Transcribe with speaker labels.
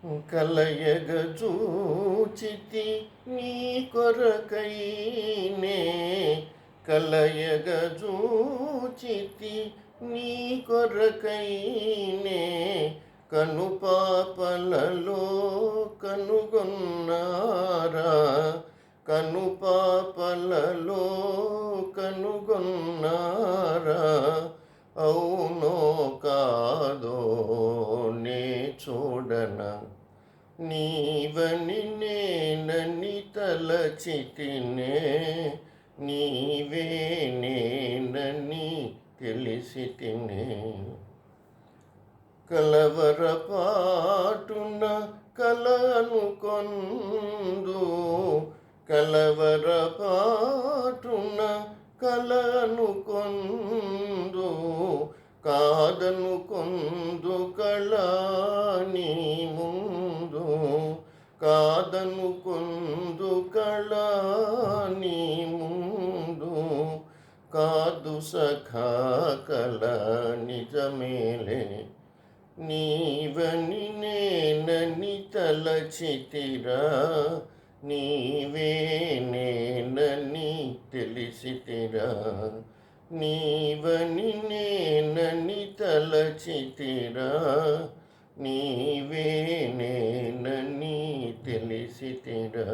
Speaker 1: కలయగజూచితి నీ కొరకైనే కలయగజూచితి నీ కొరకైనే కనుపాపలలో కనుగొన్నారా కనుపాపలలో కనుగొన్నారా అవునో కాదో నే చూడన నీవని నేనని తలచితినే నీవే నేనని తెలిసితినే కలవరపాటున కలనుకొందు కలవరపాటున కలనుకొందు కాదనుకొందు కళాని ముందు కాదనుకొందు కళాని ముందు కాదు సఖా కల నిజమేలే నీవని నేనని తలచితిరా నీవే నేనని తెలిసితిరా నీవని నేనని తలచితిరా నీవే నేనని తెలిసితిరా